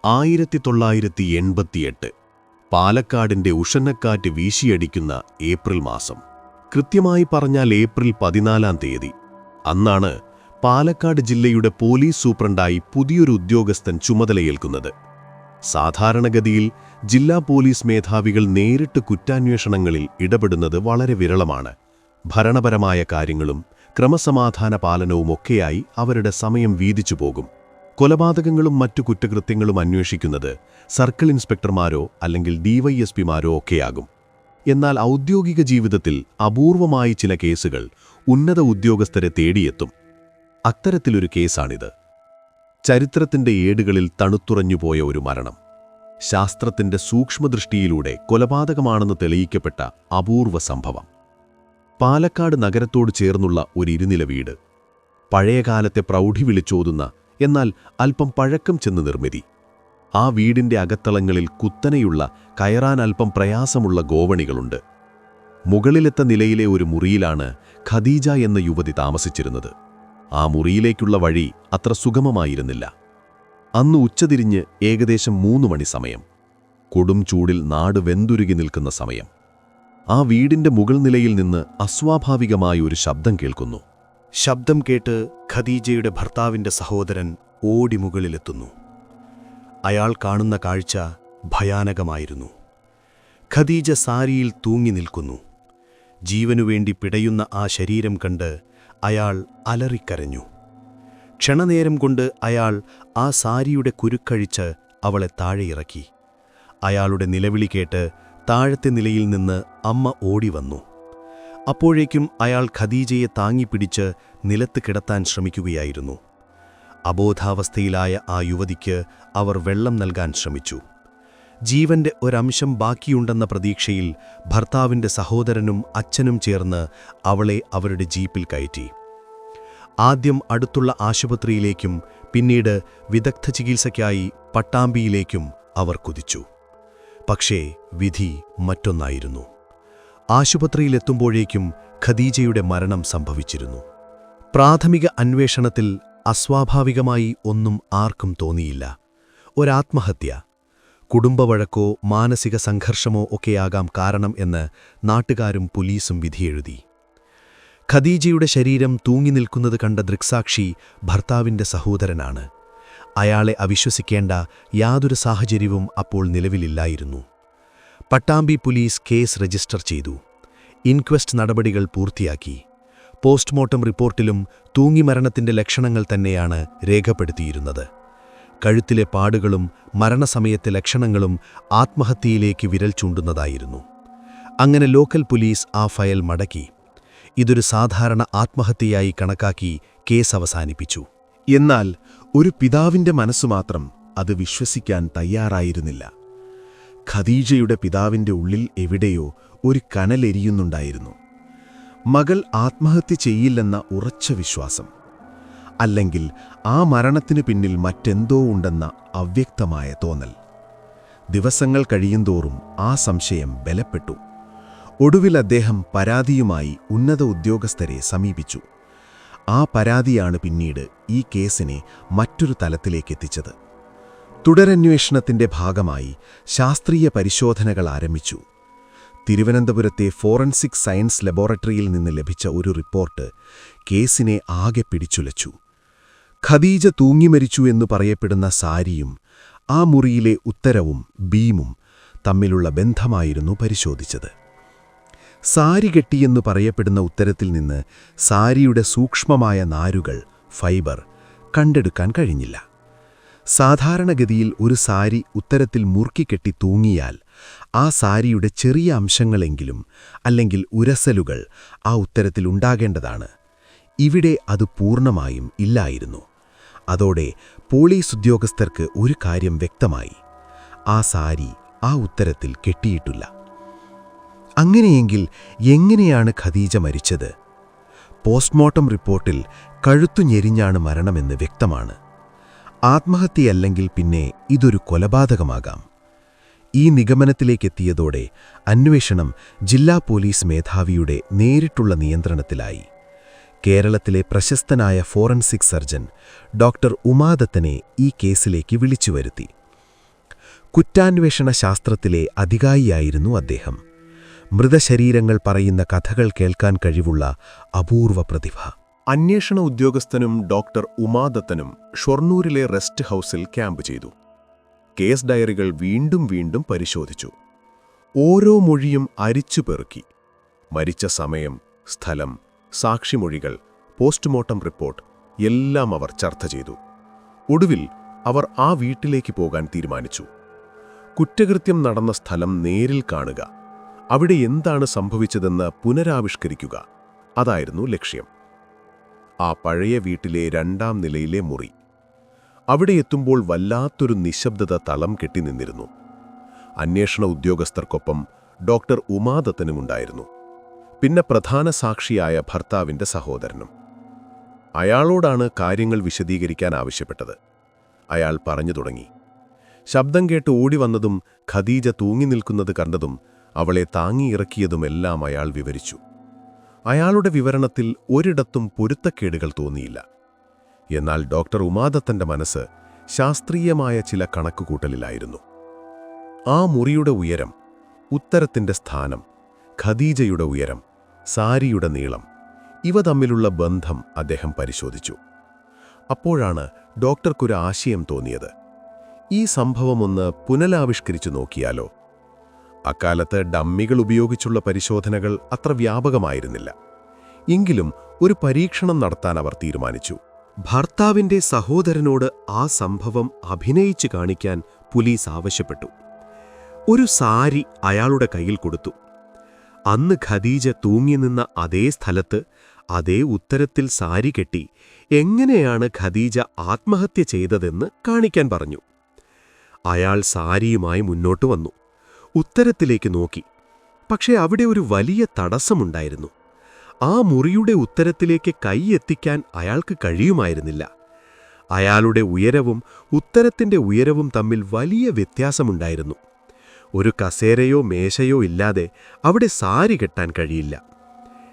1988 പാലക്കാടിന്റെ ഉഷന്നക്കാറ്റ് വീശിയടിക്കുന്ന ഏപ്രിൽ മാസം. കൃത്യമായി പറഞ്ഞാൽ ഏപ്രിൽ 14-ാം തീയതി. അന്നാണ് പാലക്കാട് ജില്ലയുടെ പോലീസ് സൂപ്രണ്ടായി പുതിയൊരു ഉദ്യോഗസ്ഥൻ ചുമതലയേൽക്കുന്നത്. സാധാരണഗതിയിൽ ജില്ലാ പോലീസ് മേധാവികൾ നേരിട്ട് കുറ്റാന്വേഷണങ്ങളിൽ ഇടപെടുന്നത് വളരെ വിരളമാണ്. ഭരണപരമായ കാര്യങ്ങളും ക്രമസമാധാന പാലനവുമൊക്കെയായി അവരുടെ സമയം വീതിച്ചു പോകും. കൊലപാതകങ്ങളും മറ്റു കുറ്റകൃത്യങ്ങളും അന്വേഷിക്കുന്നത് സർക്കിൾ ഇൻസ്പെക്ടർമാരോ അല്ലെങ്കിൽ ഡിവൈഎസ്പിമാരോ ഒക്കെയാകും. എന്നാൽ ഔദ്യോഗിക ജീവിതത്തിൽ അപൂർവമായി ചില കേസുകൾ ഉന്നത ഉദ്യോഗസ്ഥരെ തേടിയെത്തും. അത്തരത്തിലൊരു കേസാണിത്. ചരിത്രത്തിന്റെ ഏടുകളിൽ തണുത്തുറഞ്ഞുപോയ ഒരു മരണം. ശാസ്ത്രത്തിന്റെ സൂക്ഷ്മദൃഷ്ടിയിലൂടെ കൊലപാതകമാണെന്ന് തെളിയിക്കപ്പെട്ട അപൂർവ സംഭവം. പാലക്കാട് നഗരത്തോട് ചേർന്നുള്ള ഒരു ഇരുനില വീട്. പഴയകാലത്തെ പ്രൗഢി വിളിച്ചോതുന്ന എന്നാൽ അല്പം പഴക്കം ചെന്ന് നിർമ്മിതി. ആ വീടിന്റെ അകത്തളങ്ങളിൽ കുത്തനെയുള്ള കയറാൻ അല്പം പ്രയാസമുള്ള ഗോവണികളുണ്ട്. മുകളിലത്തെ നിലയിലെ ഒരു മുറിയിലാണ് ഖദീജ എന്ന യുവതി താമസിച്ചിരുന്നത്. ആ മുറിയിലേക്കുള്ള വഴി അത്ര സുഗമമായിരുന്നില്ല. അന്ന് ഉച്ചതിരിഞ്ഞ് ഏകദേശം 3 മണി സമയം. കൊടും ചൂടിൽ നാട് വെന്തുരുകി നിൽക്കുന്ന സമയം. ആ വീടിന്റെ മുകൾ നിലയിൽ നിന്ന് അസ്വാഭാവികമായ ഒരു ശബ്ദം കേൾക്കുന്നു. ശബ്ദം കേട്ട് ഖദീജയുടെ ഭർത്താവിന്റെ സഹോദരൻ ഓടി മുകളിലെത്തുന്നു. അയാൾ കാണുന്ന കാഴ്ച ഭയാനകമായിരുന്നു. ഖദീജ സാരിയിൽ തൂങ്ങി നിൽക്കുന്നു. ജീവനുവേണ്ടി പിടയുന്ന ആ ശരീരം കണ്ട് അയാൾ അലറിക്കരഞ്ഞു. ക്ഷണനേരം കൊണ്ട് അയാൾ ആ സാരിയുടെ കുരുക്കഴിച്ച് അവളെ താഴെയിറക്കി. അയാളുടെ നിലവിളി കേട്ട് താഴത്തെ നിലയിൽ നിന്ന് അമ്മ ഓടിവന്നു. അപ്പോഴേക്കും അയാൾ ഖദീജയെ താങ്ങിപ്പിടിച്ച് നിലത്ത് കിടത്താൻ ശ്രമിക്കുകയായിരുന്നു. അബോധാവസ്ഥയിലായ ആ യുവതിക്ക് അവർ വെള്ളം നൽകാൻ ശ്രമിച്ചു. ജീവന്റെ ഒരംശം ബാക്കിയുണ്ടെന്ന പ്രതീക്ഷയിൽ ഭർത്താവിന്റെ സഹോദരനും അച്ഛനും ചേർന്ന് അവളെ അവരുടെ ജീപ്പിൽ കയറ്റി. ആദ്യം അടുത്തുള്ള ആശുപത്രിയിലേക്കും പിന്നീട് വിദഗ്ധ ചികിത്സയ്ക്കായി പട്ടാമ്പിയിലേക്കും അവർ കുതിച്ചു. പക്ഷേ വിധി മറ്റൊന്നായിരുന്നു. ആശുപത്രിയിലെത്തുമ്പോഴേക്കും ഖദീജയുടെ മരണം സംഭവിച്ചിരുന്നു. പ്രാഥമിക അന്വേഷണത്തിൽ അസ്വാഭാവികമായി ഒന്നും ആർക്കും തോന്നിയില്ല. ഒരാത്മഹത്യ, കുടുംബവഴക്കോ മാനസിക സംഘർഷമോ ഒക്കെയാകാം കാരണം എന്ന് നാട്ടുകാരും പോലീസും വിധിയെഴുതി. ഖദീജയുടെ ശരീരം തൂങ്ങി നിൽക്കുന്നത് കണ്ട ദൃക്സാക്ഷി ഭർത്താവിന്റെ സഹോദരനാണ്. അയാളെ അവിശ്വസിക്കേണ്ട യാതൊരു സാഹചര്യവും അപ്പോൾ നിലവിലില്ലായിരുന്നു. പട്ടാമ്പി പോലീസ് കേസ് രജിസ്റ്റർ ചെയ്തു. ഇൻക്വസ്റ്റ് നടപടികൾ പൂർത്തിയാക്കി. പോസ്റ്റ്മോർട്ടം റിപ്പോർട്ടിലും തൂങ്ങിമരണത്തിന്റെ ലക്ഷണങ്ങൾ തന്നെയാണ് രേഖപ്പെടുത്തിയിരുന്നത്. കഴുത്തിലെ പാടുകളും മരണസമയത്തെ ലക്ഷണങ്ങളും ആത്മഹത്യയിലേക്ക് വിരൽ ചൂണ്ടുന്നതായിരുന്നു. അങ്ങനെ ലോക്കൽ പോലീസ് ആ ഫയൽ മടക്കി. ഇതൊരു സാധാരണ ആത്മഹത്യയായി കണക്കാക്കി കേസ് അവസാനിപ്പിച്ചു. എന്നാൽ ഒരു പിതാവിന്റെ മനസ്സുമാത്രം അത് വിശ്വസിക്കാൻ തയ്യാറായിരുന്നില്ല. ഖദീജയുടെ പിതാവിന്റെ ഉള്ളിൽ എവിടെയോ ഒരു കനലെരിയുന്നുണ്ടായിരുന്നു. മകൾ ആത്മഹത്യ ചെയ്യില്ലെന്ന ഉറച്ച വിശ്വാസം. അല്ലെങ്കിൽ ആ മരണത്തിനു പിന്നിൽ മറ്റെന്തോ ഉണ്ടെന്ന അവ്യക്തമായ തോന്നൽ. ദിവസങ്ങൾ കഴിയുന്തോറും ആ സംശയം ബലപ്പെട്ടു. ഒടുവിൽ അദ്ദേഹം പരാതിയുമായി ഉന്നത ഉദ്യോഗസ്ഥരെ സമീപിച്ചു. ആ പരാതിയാണ് പിന്നീട് ഈ കേസിനെ മറ്റൊരു തലത്തിലേക്കെത്തിച്ചത്. തുടരന്വേഷണത്തിന്റെ ഭാഗമായി ശാസ്ത്രീയ പരിശോധനകൾ ആരംഭിച്ചു. തിരുവനന്തപുരത്തെ ഫോറൻസിക് സയൻസ് ലബോറട്ടറിയിൽ നിന്ന് ലഭിച്ച ഒരു റിപ്പോർട്ട് കേസിനെ ആകെ പിടിച്ചുലച്ചു. ഖദീജ തൂങ്ങിമരിച്ചു എന്നു പറയപ്പെടുന്ന സാരിയും ആ മുറിയിലെ ഉത്തരവും ബീമും തമ്മിലുള്ള ബന്ധമായിരുന്നു പരിശോധിച്ചത്. സാരി കെട്ടിയെന്നു പറയപ്പെടുന്ന ഉത്തരത്തിൽ നിന്ന് സാരിയുടെ സൂക്ഷ്മമായ നാരുകൾ, ഫൈബർ കണ്ടെടുക്കാൻ കഴിഞ്ഞില്ല. സാധാരണഗതിയിൽ ഒരു സാരി ഉത്തരത്തിൽ മുറുക്കിക്കെട്ടി തൂങ്ങിയാൽ ആ സാരിയുടെ ചെറിയ അംശങ്ങളെങ്കിലും അല്ലെങ്കിൽ ഉരസലുകൾ ആ ഉത്തരത്തിൽ ഉണ്ടാകേണ്ടതാണ്. ഇവിടെ അത് പൂർണ്ണമായും ഇല്ലായിരുന്നു. അതോടെ പോലീസ് ഉദ്യോഗസ്ഥർക്ക് ഒരു കാര്യം വ്യക്തമായി: ആ സാരി ആ ഉത്തരത്തിൽ കെട്ടിയിട്ടില്ല. അങ്ങനെയെങ്കിൽ എങ്ങനെയാണ് ഖദീജ മരിച്ചത്? പോസ്റ്റ്മോർട്ടം റിപ്പോർട്ടിൽ കഴുത്തു ഞെരിഞ്ഞാണ് മരണമെന്ന് വ്യക്തമാണ്. ആത്മഹത്യയല്ലെങ്കിൽ പിന്നെ ഇതൊരു കൊലപാതകമാകാം. ഈ നിഗമനത്തിലേക്കെത്തിയതോടെ അന്വേഷണം ജില്ലാ പോലീസ് മേധാവിയുടെ നേരിട്ടുള്ള നിയന്ത്രണത്തിലായി. കേരളത്തിലെ പ്രശസ്തനായ ഫോറൻസിക് സർജൻ ഡോക്ടർ ഉമാദത്തനെ ഈ കേസിലേക്ക് വിളിച്ചുവരുത്തി. കുറ്റാന്വേഷണ ശാസ്ത്രത്തിലെ അധികായിയായിരുന്നു അദ്ദേഹം. മൃതശരീരങ്ങൾ പറയുന്ന കഥകൾ കേൾക്കാൻ കഴിവുള്ള അപൂർവ പ്രതിഭ. അന്വേഷണ ഉദ്യോഗസ്ഥനും ഡോക്ടർ ഉമാദത്തനും ഷൊർണൂരിലെ റെസ്റ്റ് ഹൗസിൽ ക്യാമ്പ് ചെയ്തു. കേസ് ഡയറികൾ വീണ്ടും വീണ്ടും പരിശോധിച്ചു. ഓരോ മൊഴിയും അരിച്ചു പെറുക്കി. മരിച്ച സമയം, സ്ഥലം, സാക്ഷിമൊഴികൾ, പോസ്റ്റ്മോർട്ടം റിപ്പോർട്ട് എല്ലാം അവർ ചർച്ച ചെയ്തു. ഒടുവിൽ അവർ ആ വീട്ടിലേക്ക് പോകാൻ തീരുമാനിച്ചു. കുറ്റകൃത്യം നടന്ന സ്ഥലം നേരിൽ കാണുക, അവിടെ എന്താണ് സംഭവിച്ചതെന്ന് പുനരാവിഷ്കരിക്കുക, അതായിരുന്നു ലക്ഷ്യം. ആ പഴയ വീട്ടിലെ 2ാം നിലയിലെ മുറി. അവിടെ എത്തുമ്പോൾ വല്ലാത്തൊരു നിശബ്ദത തളം കെട്ടി നിന്നിരുന്നു. അന്വേഷണ ഉദ്യോഗസ്ഥർക്കൊപ്പം ഡോക്ടർ ഉമാദത്തനുമുണ്ടായിരുന്നു. പിന്നെ പ്രധാന സാക്ഷിയായ ഭർത്താവിന്റെ സഹോദരനും. അയാളോടാണ് കാര്യങ്ങൾ വിശദീകരിക്കാൻ ആവശ്യപ്പെട്ടത്. അയാൾ പറഞ്ഞു തുടങ്ങി. ശബ്ദം കേട്ട് ഓടിവന്നതും ഖദീജ തൂങ്ങി നിൽക്കുന്നത് കണ്ടതും അവളെ താങ്ങിയിറക്കിയതുമെല്ലാം അയാൾ വിവരിച്ചു. അയാളുടെ വിവരണത്തിൽ ഒരിടത്തും പൊരുത്തക്കേടുകൾ തോന്നിയില്ല. എന്നാൽ ഡോക്ടർ ഉമാദത്തന്റെ മനസ്സ് ശാസ്ത്രീയമായ ചില കണക്കുകൂട്ടലിലായിരുന്നു. ആ മുറിയുടെ ഉയരം, ഉത്തരത്തിന്റെ സ്ഥാനം, ഖദീജയുടെ ഉയരം, സാരിയുടെ നീളം, ഇവ തമ്മിലുള്ള ബന്ധം അദ്ദേഹം പരിശോധിച്ചു. അപ്പോഴാണ് ഡോക്ടർക്കൊരു ആശയം തോന്നിയത്. ഈ സംഭവമൊന്ന് പുനരാവിഷ്കരിച്ചു നോക്കിയാലോ? അക്കാലത്ത് ഡമ്മികൾ ഉപയോഗിച്ചുള്ള പരിശോധനകൾ അത്ര വ്യാപകമായിരുന്നില്ല. എങ്കിലും ഒരു പരീക്ഷണം നടത്താൻ അവർ തീരുമാനിച്ചു. ഭർത്താവിന്റെ സഹോദരനോട് ആ സംഭവം അഭിനയിച്ചു കാണിക്കാൻ പോലീസ് ആവശ്യപ്പെട്ടു. ഒരു സാരി അയാളുടെ കയ്യിൽ കൊടുത്തു. അന്ന് ഖദീജ തൂങ്ങി നിന്ന അതേ സ്ഥലത്ത് അതേ ഉത്തരത്തിൽ സാരി കെട്ടി എങ്ങനെയാണ് ഖദീജ ആത്മഹത്യ ചെയ്തതെന്ന് കാണിക്കാൻ പറഞ്ഞു. അയാൾ സാരിയുമായി മുന്നോട്ടു വന്നു. ഉത്തരത്തിലേക്ക് നോക്കി. പക്ഷേ അവിടെ ഒരു വലിയ തടസ്സമുണ്ടായിരുന്നു. ആ മുറിയുടെ ഉത്തരത്തിലേക്ക് കൈയെത്തിക്കാൻ അയാൾക്ക് കഴിയുമായിരുന്നില്ല. അയാളുടെ ഉയരവും ഉത്തരത്തിന്റെ ഉയരവും തമ്മിൽ വലിയ വ്യത്യാസമുണ്ടായിരുന്നു. ഒരു കസേരയോ മേശയോ ഇല്ലാതെ അവിടെ സാരി കെട്ടാൻ കഴിയില്ല.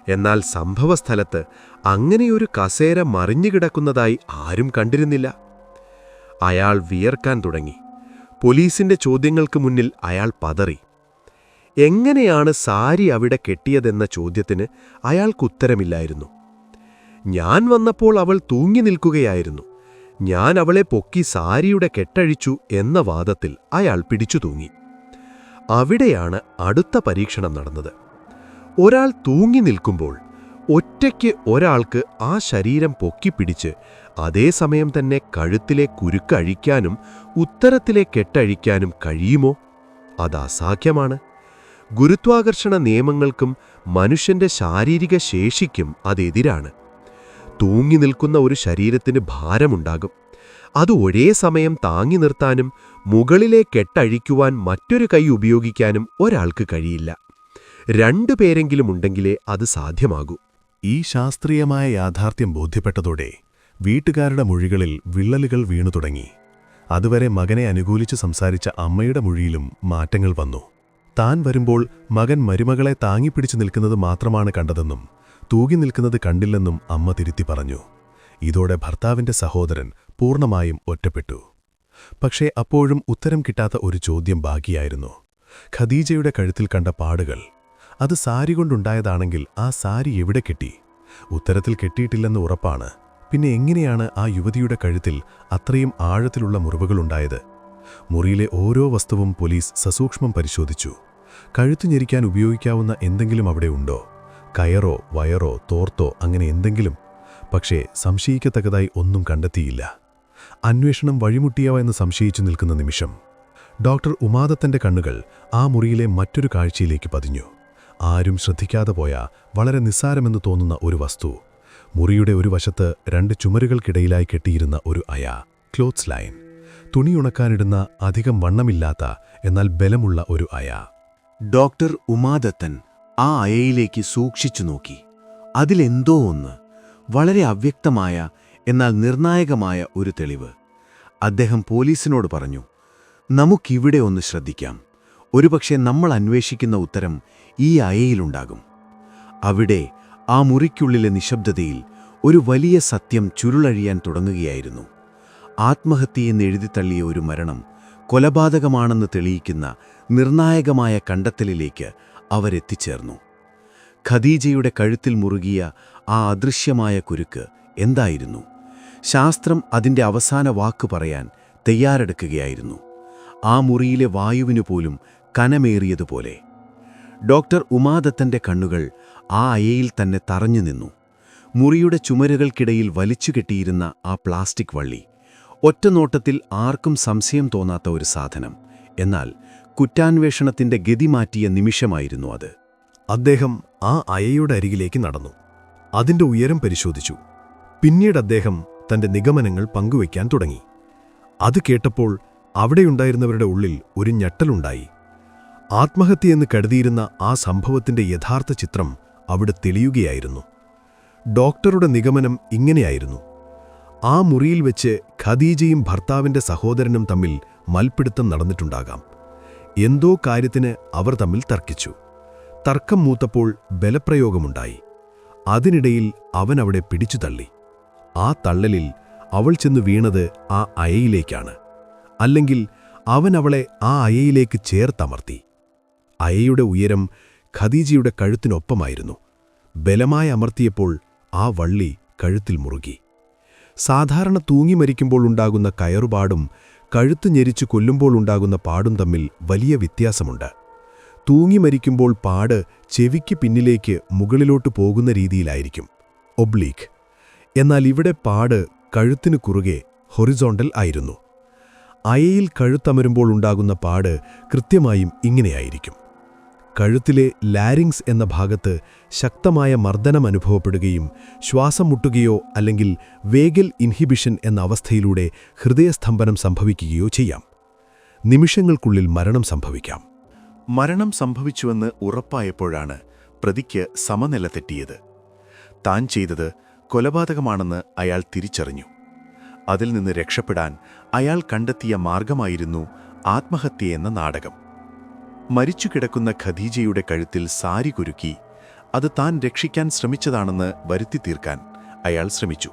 എന്നാൽ സംഭവസ്ഥലത്ത് അങ്ങനെയൊരു കസേര മറിഞ്ഞുകിടക്കുന്നതായി ആരും കണ്ടിരുന്നില്ല. അയാൾ വിയർക്കാൻ തുടങ്ങി. പോലീസിന്റെ ചോദ്യങ്ങൾക്ക് മുന്നിൽ അയാൾ പതറി. എങ്ങനെയാണ് സാരി അവിടെ കെട്ടിയതെന്ന ചോദ്യത്തിന് അയാൾക്കുത്തരമില്ലായിരുന്നു. ഞാൻ വന്നപ്പോൾ അവൾ തൂങ്ങി നിൽക്കുകയായിരുന്നു. ഞാൻ അവളെ പൊക്കി സാരിയുടെ കെട്ടഴിച്ചു എന്ന വാദത്തിൽ അയാൾ പിടിച്ചു തൂങ്ങി. അവിടെയാണ് അടുത്ത പരീക്ഷണം നടന്നത്. ഒരാൾ തൂങ്ങി നിൽക്കുമ്പോൾ ഒറ്റയ്ക്ക് ഒരാൾക്ക് ആ ശരീരം പൊക്കിപ്പിടിച്ച് അതേസമയം തന്നെ കഴുത്തിലെ കുരുക്ക് അഴിക്കാനും ഉത്തരത്തിലെ കെട്ടഴിക്കാനും കഴിയുമോ? അത് അസാധ്യമാണ്. ഗുരുത്വാകർഷണ നിയമങ്ങൾക്കും മനുഷ്യന്റെ ശാരീരിക ശേഷിക്കും അതെതിരാണ്. തൂങ്ങി നിൽക്കുന്ന ഒരു ശരീരത്തിന് ഭാരമുണ്ടാകും. അത് ഒരേ സമയം താങ്ങി നിർത്താനും മുകളിലെ കെട്ടഴിക്കുവാൻ മറ്റൊരു കൈ ഉപയോഗിക്കാനും ഒരാൾക്ക് കഴിയില്ല. 2 പേരെങ്കിലും ഉണ്ടെങ്കിലേ അത് സാധ്യമാകൂ. ഈ ശാസ്ത്രീയമായ യാഥാർത്ഥ്യം ബോധ്യപ്പെട്ടതോടെ വീട്ടുകാരുടെ മൊഴികളിൽ വിള്ളലുകൾ വീണു തുടങ്ങി. അതുവരെ മകനെ അനുകൂലിച്ച് സംസാരിച്ച അമ്മയുടെ മൊഴിയിലും മാറ്റങ്ങൾ വന്നു. താൻ വരുമ്പോൾ മകൻ മരുമകളെ താങ്ങിപ്പിടിച്ചു നിൽക്കുന്നത് മാത്രമാണ് കണ്ടതെന്നും തൂങ്ങി നിൽക്കുന്നത് കണ്ടില്ലെന്നും അമ്മ തിരുത്തി പറഞ്ഞു. ഇതോടെ ഭർത്താവിന്റെ സഹോദരൻ പൂർണ്ണമായും ഒറ്റപ്പെട്ടു. പക്ഷേ അപ്പോഴും ഉത്തരം കിട്ടാത്ത ഒരു ചോദ്യം ബാക്കിയായിരുന്നു. ഖദീജയുടെ കഴുത്തിൽ കണ്ട പാടുകൾ, അത് സാരി കൊണ്ടുണ്ടായതാണെങ്കിൽ ആ സാരി എവിടെ കെട്ടി? ഉത്തരത്തിൽ കെട്ടിയിട്ടില്ലെന്ന് ഉറപ്പാണ്. പിന്നെ എങ്ങനെയാണ് ആ യുവതിയുടെ കഴുത്തിൽ അത്രയും ആഴത്തിലുള്ള മുറിവുകളുണ്ടായത്? മുറിയിലെ ഓരോ വസ്തുവും പോലീസ് സസൂക്ഷ്മം പരിശോധിച്ചു. കഴുത്തു ഞെരിക്കാൻ ഉപയോഗിക്കാവുന്ന എന്തെങ്കിലും അവിടെ ഉണ്ടോ? കയറോ വയറോ തോർത്തോ അങ്ങനെ എന്തെങ്കിലും? പക്ഷേ സംശയിക്കത്തക്കതായി ഒന്നും കണ്ടെത്തിയില്ല. അന്വേഷണം വഴിമുട്ടിയോ എന്ന് സംശയിച്ചു നിൽക്കുന്ന നിമിഷം ഡോക്ടർ ഉമാദത്തന്റെ കണ്ണുകൾ ആ മുറിയിലെ മറ്റൊരു കാഴ്ചയിലേക്ക് പതിഞ്ഞു. ആരും ശ്രദ്ധിക്കാതെ പോയ വളരെ നിസ്സാരമെന്ന് തോന്നുന്ന ഒരു വസ്തു. മുറിയുടെ ഒരു വശത്ത് 2 ചുമരുകൾക്കിടയിലായി കെട്ടിയിരുന്ന ഒരു അയ, ക്ലോത്ത്സ് ലൈൻ. തുണിയുണക്കാനിടുന്ന അധികം വണ്ണമില്ലാത്ത എന്നാൽ ബലമുള്ള ഒരു അയ. ഡോക്ടർ ഉമാദത്തൻ ആ അയയിലേക്ക് സൂക്ഷിച്ചു നോക്കി. അതിലെന്തോ ഒന്ന്, വളരെ അവ്യക്തമായ എന്നാൽ നിർണായകമായ ഒരു തെളിവ്. അദ്ദേഹം പോലീസിനോട് പറഞ്ഞു, നമുക്കിവിടെ ഒന്ന് ശ്രദ്ധിക്കാം. ഒരുപക്ഷെ നമ്മൾ അന്വേഷിക്കുന്ന ഉത്തരം ഈ അയയിലുണ്ടാകും. അവിടെ ആ മുറിക്കുള്ളിലെ നിശബ്ദതയിൽ ഒരു വലിയ സത്യം ചുരുളഴിയാൻ തുടങ്ങുകയായിരുന്നു. ആത്മഹത്യയെന്ന് എഴുതിത്തള്ളിയ ഒരു മരണം കൊലപാതകമാണെന്ന് തെളിയിക്കുന്ന നിർണായകമായ കണ്ടെത്തലിലേക്ക് അവരെത്തിച്ചേർന്നു. ഖദീജയുടെ കഴുത്തിൽ മുറുകിയ ആ അദൃശ്യമായ കുരുക്ക് എന്തായിരുന്നു? ശാസ്ത്രം അതിൻ്റെ അവസാന വാക്ക് പറയാൻ തയ്യാറെടുക്കുകയായിരുന്നു. ആ മുറിയിലെ വായുവിനു പോലും കനമേറിയതുപോലെ. ഡോക്ടർ ഉമാദത്തൻ്റെ കണ്ണുകൾ ആ അയയിൽ തന്നെ തറഞ്ഞു നിന്നു. മുറിയുടെ ചുമരുകൾക്കിടയിൽ വലിച്ചുകെട്ടിയിരുന്ന ആ പ്ലാസ്റ്റിക് വള്ളി, ഒറ്റനോട്ടത്തിൽ ആർക്കും സംശയം തോന്നാത്ത ഒരു സാധനം. എന്നാൽ കുറ്റാന്വേഷണത്തിൻ്റെ ഗതി മാറ്റിയ നിമിഷമായിരുന്നു അത്. അദ്ദേഹം ആ അയയുടെ അരികിലേക്ക് നടന്നു. അതിന്റെ ഉയരം പരിശോധിച്ചു. പിന്നീട് അദ്ദേഹം തന്റെ നിഗമനങ്ങൾ പങ്കുവയ്ക്കാൻ തുടങ്ങി. അത് കേട്ടപ്പോൾ അവിടെയുണ്ടായിരുന്നവരുടെ ഉള്ളിൽ ഒരു ഞെട്ടലുണ്ടായി. ആത്മഹത്യയെന്ന് കരുതിയിരുന്ന ആ സംഭവത്തിന്റെ യഥാർത്ഥ ചിത്രം അവിടെ തെളിയുകയായിരുന്നു. ഡോക്ടറുടെ നിഗമനം ഇങ്ങനെയായിരുന്നു: ആ മുറിയിൽ വെച്ച് ഖദീജയും ഭർത്താവിന്റെ സഹോദരനും തമ്മിൽ മൽപ്പിടുത്തം നടന്നിട്ടുണ്ടാകാം. എന്തോ കാര്യത്തിന് അവർ തമ്മിൽ തർക്കിച്ചു. തർക്കം മൂത്തപ്പോൾ ബലപ്രയോഗമുണ്ടായി. അതിനിടയിൽ അവൻ അവിടെ പിടിച്ചു തള്ളി. ആ തള്ളലിൽ അവൾ ചെന്നു വീണത് ആ അയയിലേക്കാണ്. അല്ലെങ്കിൽ അവൻ അവളെ ആ അയയിലേക്ക് ചേർത്തമർത്തി. അയയുടെ ഉയരം ഖദീജയുടെ കഴുത്തിനൊപ്പമായിരുന്നു. ബലമായി അമർത്തിയപ്പോൾ ആ വള്ളി കഴുത്തിൽ മുറുകി. സാധാരണ തൂങ്ങി മരിക്കുമ്പോൾ ഉണ്ടാകുന്ന കയറുപാടും കഴുത്ത് ഞെരിച്ചു കൊല്ലുമ്പോൾ ഉണ്ടാകുന്ന പാടും തമ്മിൽ വലിയ വ്യത്യാസമുണ്ട്. തൂങ്ങി മരിക്കുമ്പോൾ പാട് ചെവിക്ക് പിന്നിലേക്ക് മുകളിലോട്ട് പോകുന്ന രീതിയിലായിരിക്കും, ഒബ്ലീക്ക്. എന്നാൽ ഇവിടെ പാട് കഴുത്തിനു കുറുകെ ഹൊറിസോണ്ടൽ ആയിരുന്നു. അയയിൽ കഴുത്തമരുമ്പോൾ ഉണ്ടാകുന്ന പാട് കൃത്യമായും ഇങ്ങനെയായിരിക്കും. കഴുത്തിലെ ലാരിങ്സ് എന്ന ഭാഗത്ത് ശക്തമായ മർദ്ദനം അനുഭവപ്പെടുകയും ശ്വാസം മുട്ടുകയോ അല്ലെങ്കിൽ വേഗൽ ഇൻഹിബിഷൻ എന്ന അവസ്ഥയിലൂടെ ഹൃദയസ്തംഭനം സംഭവിക്കുകയോ ചെയ്യാം. നിമിഷങ്ങൾക്കുള്ളിൽ മരണം സംഭവിക്കാം. മരണം സംഭവിച്ചുവെന്ന് ഉറപ്പായപ്പോഴാണ് പ്രതിക്ക് സമനില തെറ്റിയത്. താൻ ചെയ്തത് കൊലപാതകമാണെന്ന് അയാൾ തിരിച്ചറിഞ്ഞു. അതിൽ നിന്ന് രക്ഷപ്പെടാൻ അയാൾ കണ്ടെത്തിയ മാർഗമായിരുന്നു ആത്മഹത്യയെന്ന നാടകം. മരിച്ചുകിടക്കുന്ന ഖദീജയുടെ കഴുത്തിൽ സാരി കുരുക്കി അത് താൻ രക്ഷിക്കാൻ ശ്രമിച്ചതാണെന്ന് വരുത്തി തീർക്കാൻ അയാൾ ശ്രമിച്ചു.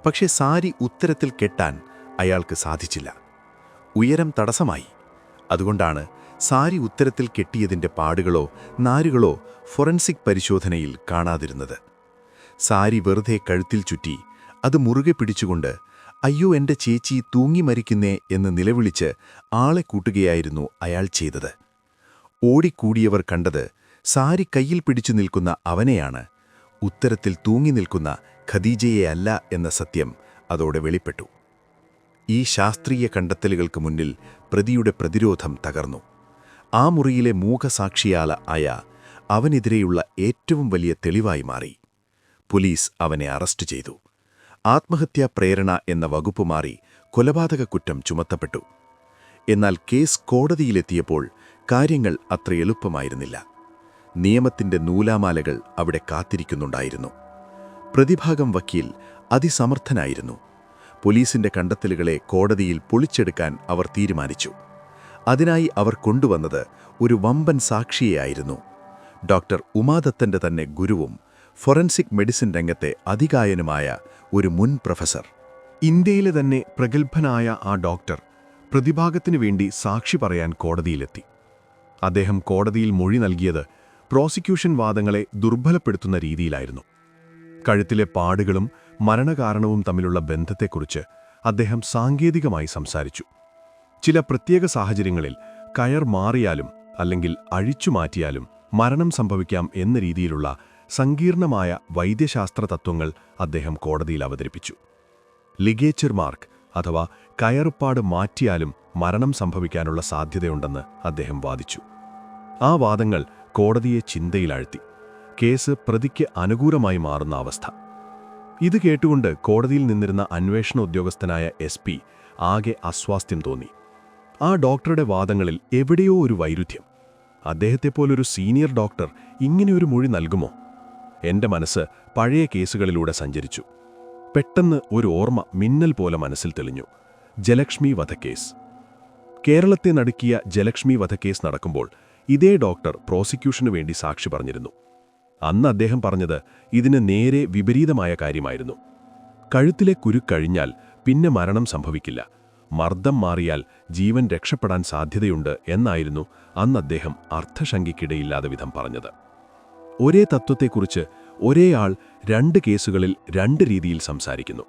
പക്ഷേ സാരി ഉത്തരത്തിൽ കെട്ടാൻ അയാൾക്ക് സാധിച്ചില്ല. ഉയരം തടസ്സമായി. അതുകൊണ്ടാണ് സാരി ഉത്തരത്തിൽ കെട്ടിയതിൻ്റെ പാടുകളോ നാരുകളോ ഫോറൻസിക് പരിശോധനയിൽ കാണാതിരുന്നത്. സാരി വെറുതെ കഴുത്തിൽ ചുറ്റി അത് മുറുകെ പിടിച്ചുകൊണ്ട് "അയ്യോ, എൻ്റെ ചേച്ചി തൂങ്ങി മരിക്കുന്നേ" എന്ന് നിലവിളിച്ച് ആളെ കൂട്ടുകയായിരുന്നു അയാൾ ചെയ്തത്. ഓടിക്കൂടിയവർ കണ്ടത് സാരി കയ്യിൽ പിടിച്ചു നിൽക്കുന്ന അവനെയാണ്, ഉത്തരത്തിൽ തൂങ്ങി നിൽക്കുന്ന ഖദീജയെയല്ല എന്ന സത്യം അതോടെ വെളിപ്പെട്ടു. ഈ ശാസ്ത്രീയ കണ്ടെത്തലുകൾക്ക് മുന്നിൽ പ്രതിയുടെ പ്രതിരോധം തകർന്നു. ആ മുറിയിലെ മൂകസാക്ഷിയായ അയ അവനെതിരെയുള്ള ഏറ്റവും വലിയ തെളിവായി മാറി. പോലീസ് അവനെ അറസ്റ്റ് ചെയ്തു. ആത്മഹത്യാ പ്രേരണ എന്ന വകുപ്പ് മാറി കൊലപാതക കുറ്റം ചുമത്തപ്പെട്ടു. എന്നാൽ കേസ് കോടതിയിലെത്തിയപ്പോൾ കാര്യങ്ങൾ അത്ര എളുപ്പമായിരുന്നില്ല. നിയമത്തിന്റെ നൂലാമാലകൾ അവിടെ കാത്തിരിക്കുന്നുണ്ടായിരുന്നു. പ്രതിഭാഗം വക്കീൽ അതിസമർത്ഥനായിരുന്നു. പോലീസിന്റെ കണ്ടെത്തലുകളെ കോടതിയിൽ പൊളിച്ചെടുക്കാൻ അവർ തീരുമാനിച്ചു. അതിനായി അവർ കൊണ്ടുവന്നത് ഒരു വമ്പൻ സാക്ഷിയെയായിരുന്നു. ഡോക്ടർ ഉമാദത്തന്റെ തന്നെ ഗുരുവും ഫോറൻസിക് മെഡിസിൻ രംഗത്തെ അതികായനുമായ ഒരു മുൻ പ്രൊഫസർ. ഇന്ത്യയിലെ തന്നെ പ്രഗത്ഭനായ ആ ഡോക്ടർ പ്രതിഭാഗത്തിനു വേണ്ടി സാക്ഷി പറയാൻ കോടതിയിലെത്തി. അദ്ദേഹം കോടതിയിൽ മൊഴി നൽകിയത് പ്രോസിക്യൂഷൻ വാദങ്ങളെ ദുർബലപ്പെടുത്തുന്ന രീതിയിലായിരുന്നു. കഴുത്തിലെ പാടുകളും മരണകാരണവും തമ്മിലുള്ള ബന്ധത്തെക്കുറിച്ച് അദ്ദേഹം സാങ്കേതികമായി സംസാരിച്ചു. ചില പ്രത്യേക സാഹചര്യങ്ങളിൽ കയർ മാറിയാലും അല്ലെങ്കിൽ അഴിച്ചുമാറ്റിയാലും മരണം സംഭവിക്കാം എന്ന രീതിയിലുള്ള സങ്കീർണമായ വൈദ്യശാസ്ത്ര തത്വങ്ങൾ അദ്ദേഹം കോടതിയിൽ അവതരിപ്പിച്ചു. ലിഗേച്ചർ മാർക്ക് അഥവാ കയറുപ്പാട് മാറ്റിയാലും മരണം സംഭവിക്കാനുള്ള സാധ്യതയുണ്ടെന്ന് അദ്ദേഹം വാദിച്ചു. ആ വാദങ്ങൾ കോടതിയെ ചിന്തയിലാഴ്ത്തി. കേസ് പ്രതിക്ക് അനുകൂലമായി മാറുന്ന അവസ്ഥ. ഇത് കേട്ടുകൊണ്ട് കോടതിയിൽ നിന്നിരുന്ന അന്വേഷണ ഉദ്യോഗസ്ഥനായ SP ആകെ അസ്വാസ്ഥ്യം തോന്നി. ആ ഡോക്ടറുടെ വാദങ്ങളിൽ എവിടെയോ ഒരു വൈരുദ്ധ്യം. അദ്ദേഹത്തെപ്പോലൊരു സീനിയർ ഡോക്ടർ ഇങ്ങനെയൊരു മൊഴി നൽകുമോ? എന്റെ മനസ്സ് പഴയ കേസുകളിലൂടെ സഞ്ചരിച്ചു. പെട്ടെന്ന് ഒരു ഓർമ്മ മിന്നൽ പോലെ മനസ്സിൽ തെളിഞ്ഞു. ജലക്ഷ്മി വധക്കേസ്. കേരളത്തെ നടുക്കിയ ജലക്ഷ്മി വധക്കേസ് നടക്കുമ്പോൾ ഇതേ ഡോക്ടർ പ്രോസിക്യൂഷനു വേണ്ടി സാക്ഷി പറഞ്ഞിരുന്നു. അന്ന് അദ്ദേഹം പറഞ്ഞത് ഇതിന് നേരെ വിപരീതമായ കാര്യമായിരുന്നു. കഴുത്തിലെ കുരുക്കഴിഞ്ഞാൽ പിന്നെ മരണം സംഭവിക്കില്ല. മർദ്ദം മാറിയാൽ ജീവൻ രക്ഷപ്പെടാൻ സാധ്യതയുണ്ട് എന്നായിരുന്നു അന്ന് അദ്ദേഹം അർത്ഥശങ്കയ്ക്കിടയില്ലാതെ വിധം പറഞ്ഞത്. ഒരേ തത്വത്തെക്കുറിച്ച് ഒരേ ആൾ 2 കേസുകളിൽ 2 രീതിയിൽ സംസാരിക്കുന്നു.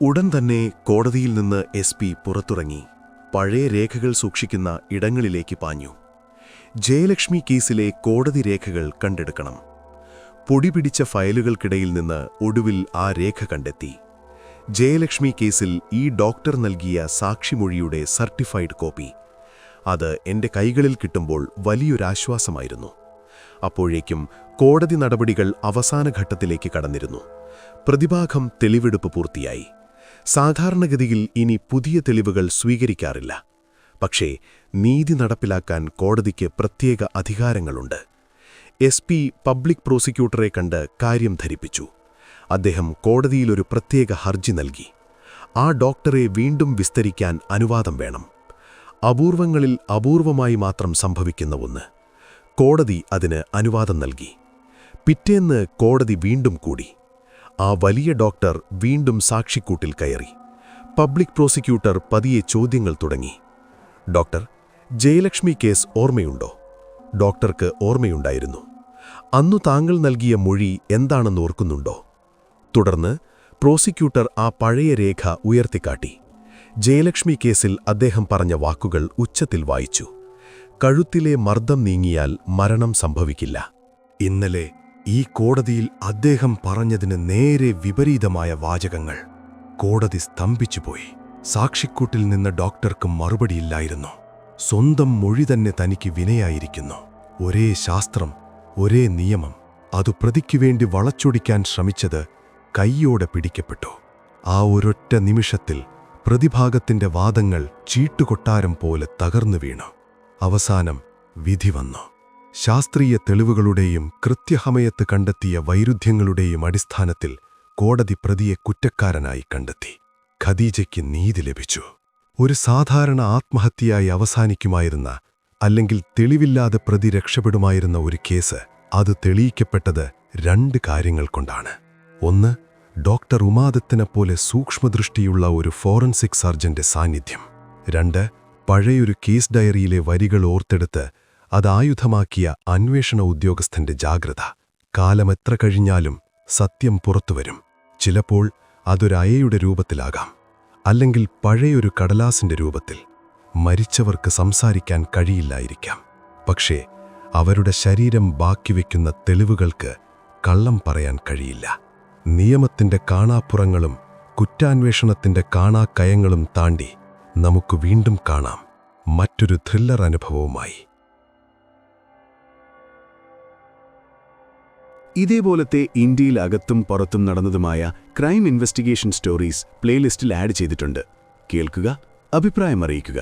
ഉടൻ തന്നെ കോടതിയിൽ നിന്ന് SP പുറത്തിറങ്ങി പഴയ രേഖകൾ സൂക്ഷിക്കുന്ന ഇടങ്ങളിലേക്ക് പാഞ്ഞു. ജയലക്ഷ്മി കേസിലെ കോടതി രേഖകൾ കണ്ടെടുക്കണം. പൊടിപിടിച്ച ഫയലുകൾക്കിടയിൽ നിന്ന് ഒടുവിൽ ആ രേഖ കണ്ടെത്തി. ജയലക്ഷ്മി കേസിൽ ഈ ഡോക്ടർ നൽകിയ സാക്ഷിമൊഴിയുടെ സർട്ടിഫൈഡ് കോപ്പി. അത് എന്റെ കൈകളിൽ കിട്ടുമ്പോൾ വലിയൊരാശ്വാസമായിരുന്നു. അപ്പോഴേക്കും കോടതി നടപടികൾ അവസാന ഘട്ടത്തിലേക്ക് കടന്നിരുന്നു. പ്രതിഭാഗം തെളിവെടുപ്പ് പൂർത്തിയായി. സാധാരണഗതിയിൽ ഇനി പുതിയ തെളിവുകൾ സ്വീകരിക്കാറില്ല. പക്ഷേ നീതി നടപ്പിലാക്കാൻ കോടതിക്ക് പ്രത്യേക അധികാരങ്ങളുണ്ട്. SP പബ്ലിക് പ്രോസിക്യൂട്ടറെ കണ്ട് കാര്യം ധരിപ്പിച്ചു. അദ്ദേഹം കോടതിയിലൊരു പ്രത്യേക ഹർജി നൽകി. ആ ഡോക്ടറെ വീണ്ടും വിസ്തരിക്കാൻ അനുവാദം വേണം. അപൂർവങ്ങളിൽ അപൂർവമായി മാത്രം സംഭവിക്കുന്ന ഒന്ന്. കോടതി അതിന് അനുവാദം നൽകി. പിറ്റേന്ന് കോടതി വീണ്ടും കൂടി. ആ വലിയ ഡോക്ടർ വീണ്ടും സാക്ഷിക്കൂട്ടിൽ കയറി. പബ്ലിക് പ്രോസിക്യൂട്ടർ പതിയെ ചോദ്യങ്ങൾ തുടങ്ങി. ഡോക്ടർ, ജയലക്ഷ്മി കേസ് ഓർമ്മയുണ്ടോ? ഡോക്ടർക്ക് ഓർമ്മയുണ്ടായിരുന്നു. അന്നു താങ്കൾ നൽകിയ മൊഴി എന്താണെന്ന് ഓർക്കുന്നുണ്ടോ? തുടർന്ന് പ്രോസിക്യൂട്ടർ ആ പഴയ രേഖ ഉയർത്തിക്കാട്ടി. ജയലക്ഷ്മി കേസിൽ അദ്ദേഹം പറഞ്ഞ വാക്കുകൾ ഉച്ചത്തിൽ വായിച്ചു. കഴുത്തിലെ മർദ്ദം നീങ്ങിയാൽ മരണം സംഭവിക്കില്ല. ഇന്നലെ ഈ കോടതിയിൽ അദ്ദേഹം പറഞ്ഞതിന് നേരെ വിപരീതമായ വാചകങ്ങൾ. കോടതി സ്തംഭിച്ചുപോയി. സാക്ഷിക്കൂട്ടിൽ നിന്ന് ഡോക്ടർക്ക് മറുപടിയില്ലായിരുന്നു. സ്വന്തം മൊഴി തന്നെ തനിക്ക് വിനയായിരിക്കുന്നു. ഒരേ ശാസ്ത്രം, ഒരേ നിയമം. അതു പ്രതിക്കുവേണ്ടി വളച്ചൊടിക്കാൻ ശ്രമിച്ചത് കൈയോടെ പിടിക്കപ്പെട്ടു. ആ ഒരൊറ്റ നിമിഷത്തിൽ പ്രതിഭാഗത്തിന്റെ വാദങ്ങൾ ചീട്ടുകൊട്ടാരം പോലെ തകർന്നു വീണു. അവസാനം വിധി വന്നു. ശാസ്ത്രീയ തെളിവുകളുടെയും കൃത്യസമയത്ത് കണ്ടെത്തിയ വൈരുദ്ധ്യങ്ങളുടെയും അടിസ്ഥാനത്തിൽ കോടതി പ്രതിയെ കുറ്റക്കാരനായി കണ്ടെത്തി. ഖദീജയ്ക്ക് നീതി ലഭിച്ചു. ഒരു സാധാരണ ആത്മഹത്യയായി അവസാനിക്കുമായിരുന്ന, അല്ലെങ്കിൽ തെളിവില്ലാതെ പ്രതി രക്ഷപ്പെടുമായിരുന്ന ഒരു കേസ്, അത് തെളിയിക്കപ്പെട്ടത് 2 കാര്യങ്ങൾ കൊണ്ടാണ്. ഒന്ന്, ഡോക്ടർ ഉമാദത്തിനെപ്പോലെ സൂക്ഷ്മദൃഷ്ടിയുള്ള ഒരു ഫോറൻസിക് സർജന്റെ സാന്നിധ്യം. 2, പഴയൊരു കേസ് ഡയറിയിലെ വരികൾ ഓർത്തെടുത്ത് അത് ആയുധമാക്കിയ അന്വേഷണ ഉദ്യോഗസ്ഥന്റെ ജാഗ്രത. കാലമെത്ര കഴിഞ്ഞാലും സത്യം പുറത്തുവരും. ചിലപ്പോൾ അതൊരയയുടെ രൂപത്തിലാകാം, അല്ലെങ്കിൽ പഴയൊരു കടലാസിന്റെ രൂപത്തിൽ. മരിച്ചവർക്ക് സംസാരിക്കാൻ കഴിയില്ലായിരിക്കാം, പക്ഷേ അവരുടെ ശരീരം ബാക്കിവെക്കുന്ന തെളിവുകൾക്ക് കള്ളം പറയാൻ കഴിയില്ല. നിയമത്തിന്റെ കാണാപ്പുറങ്ങളും കുറ്റാന്വേഷണത്തിന്റെ കാണാക്കയങ്ങളും താണ്ടി നമുക്ക് വീണ്ടും കാണാം മറ്റൊരു ത്രില്ലർ അനുഭവവുമായി. ഇതേപോലത്തെ ഇന്ത്യയിൽ അകത്തും പുറത്തും നടന്നതുമായ ക്രൈം ഇൻവെസ്റ്റിഗേഷൻ സ്റ്റോറീസ് പ്ലേലിസ്റ്റിൽ ആഡ് ചെയ്തിട്ടുണ്ട്. കേൾക്കുക, അഭിപ്രായം അറിയിക്കുക.